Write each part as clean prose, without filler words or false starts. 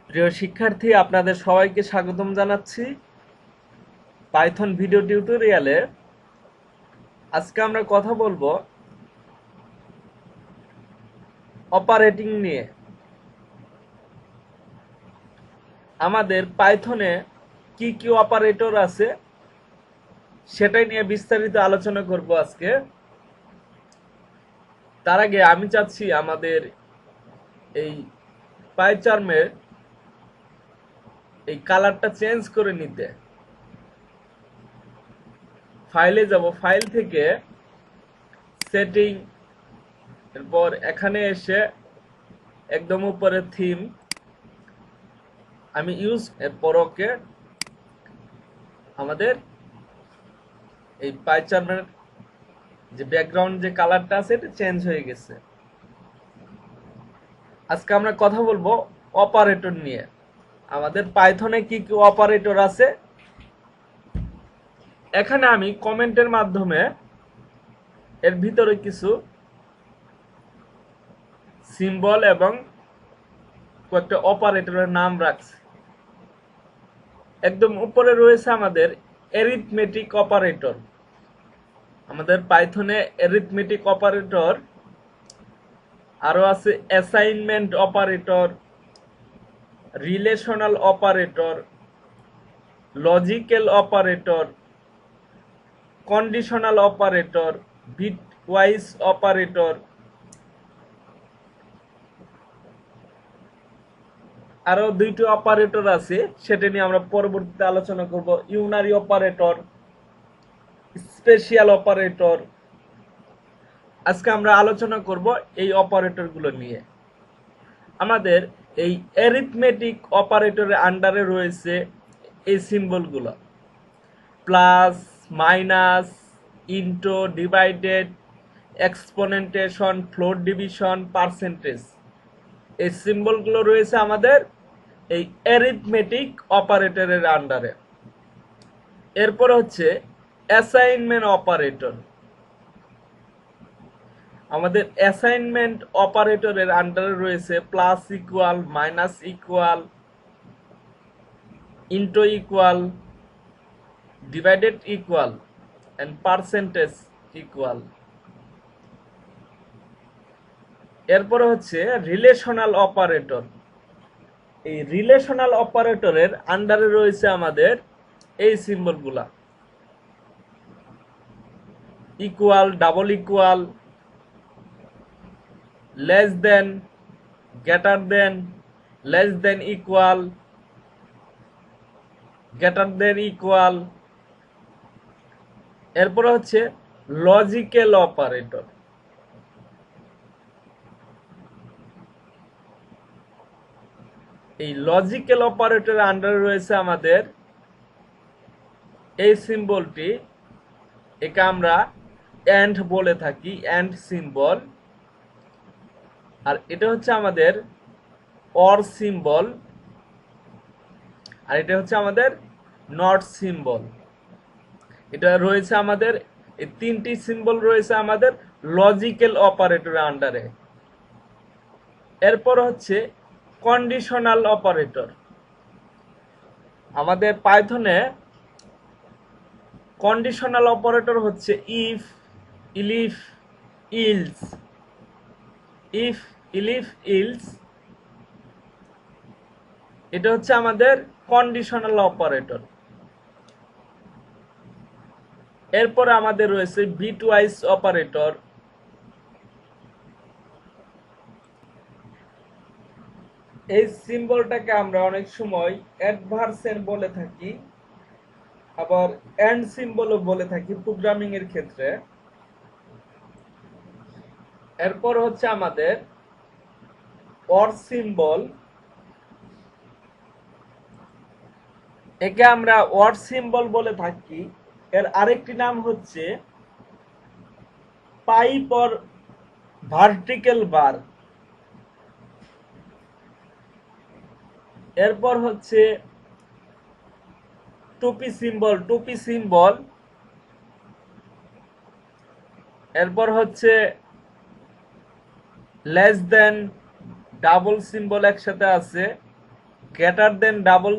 প্রিয় শিক্ষার্থী, আপনাদের সবাইকে স্বাগতম জানাচ্ছি পাইথন ভিডিও টিউটোরিয়ালে। আজকে আমরা কথা বলবো অপারেটিং নিয়ে। আমাদের পাইথনে কি কি অপারেটর আছে সেটাই নিয়ে বিস্তারিত আলোচনা করব আজকে। তার আগে আমি চাচ্ছি আমাদের এই পাইচার্মের এই কালারটা চেঞ্জ করে নিতে। ফাইলে যাব, ফাইল থেকে সেটিং, এরপর এখানে এসে একদম উপরে থিম আমি ইউজ, এরপর ওকে। আমাদের এই পাইচার্মের যে ব্যাকগ্রাউন্ড যে কালারটা আছে এটা চেঞ্জ হয়ে গেছে। আজকে আমরা কথা বলবো অপারেটর নিয়ে। আমাদের পাইথনে কি কি অপারেটর আছে এখানে আমি কমেন্টের মাধ্যমে এর ভিতরে কিছু সিম্বল এবং কয়েকটা অপারেটরের নাম রাখছি। একদম উপরে রয়েছে আমাদের অ্যারিথমেটিক অপারেটর। আমাদের পাইথনে অ্যারিথমেটিক অপারেটর আরো আছে assignment operator, relational operator, logical operator, conditional operator, bitwise operator. আরো দুইটি অপারেটর আছে, সেটা নিয়ে আমরা পরবর্তীতে আলোচনা করব। Unary operator, special operator. আজকে আমরা আলোচনা করব এই অপারেটর গুলো নিয়ে। আমাদের এই অ্যারিথমেটিক অপারেটরের আন্ডারে রয়েছে এই সিম্বলগুলো: plus, minus, into, divided, exponentiation, float division, percentage. এই সিম্বলগুলো রয়েছে আমাদের এই অ্যারিথমেটিক অপারেটরের আন্ডারে। এরপর হচ্ছে অ্যাসাইনমেন্ট অপারেটর। আমাদের অ্যাসাইনমেন্ট অপারেটরের আন্ডারে রয়েছে plus equal, minus equal, into equal, divided equal and percentage equal. এরপরে হচ্ছে রিলেশনাল অপারেটর। এই রিলেশনাল অপারেটরের আন্ডারে রয়েছে আমাদের এই সিম্বলগুলা: equal, double equal, less than, greater than, less than equal, greater than equal. এরপরে হচ্ছে লজিক্যাল অপারেটর। এই লজিক্যাল অপারেটরের আন্ডারে রয়েছে আমাদের এই সিম্বলটি, একে আমরা এন্ড বলে থাকি, এন্ড সিম্বল। আর এটা হচ্ছে আমাদের অর সিম্বল, আর এটা হচ্ছে আমাদের নট সিম্বল। এটা রয়েছে আমাদের, এই তিনটি সিম্বল রয়েছে আমাদের লজিক্যাল অপারেটরের আন্ডারে। এরপর হচ্ছে কন্ডিশনাল অপারেটর। আমাদের পাইথনে কন্ডিশনাল অপারেটর হচ্ছে ইফ, ইলিফ, ইলস। ইফ, ইলিফ, ইলস, এটা হচ্ছে আমাদের কন্ডিশনাল অপারেটর। এরপরে আমাদের রয়েছে বিটওয়াইজ অপারেটর। এই সিম্বলটাকে আমরা অনেক সময় অ্যাডভার্সের বলে থাকি, আবার এন্ড সিম্বলও বলে থাকি প্রোগ্রামিং এর ক্ষেত্রে। এরপর হচ্ছে আমাদের অর সিম্বল। একে আমরা অর সিম্বল বলে থাকি। এর আরেকটি নাম হচ্ছে পাইপ অর ভার্টিক্যাল বার। এরপর হচ্ছে টুপি সিম্বল, টুপি সিম্বল। এরপর হচ্ছে লেস দেন, ডাবল সিম্বল একসাথে আছে, গ্রেটার দেন ডাবল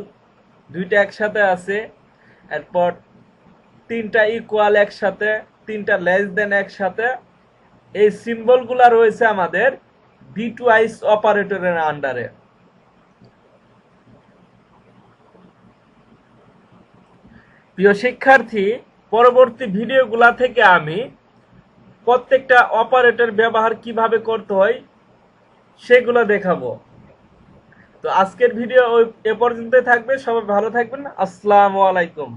দুইটা একসাথে আছে, এরপর তিনটা ইকুয়াল একসাথে, তিনটা লেস দেন একসাথে। এই সিম্বলগুলা রয়েছে আমাদের বিটওয়াইজ অপারেটরের আন্ডারে। প্রিয় শিক্ষার্থী, পরবর্তী ভিডিওগুলা থেকে আমি প্রত্যেকটা অপারেটর ব্যবহার কিভাবে করতে হয় সেগুলো দেখাবো। তো আজকের ভিডিও এ পর্যন্তই থাকবে। সবাই ভালো থাকবেন। আসসালামু আলাইকুম।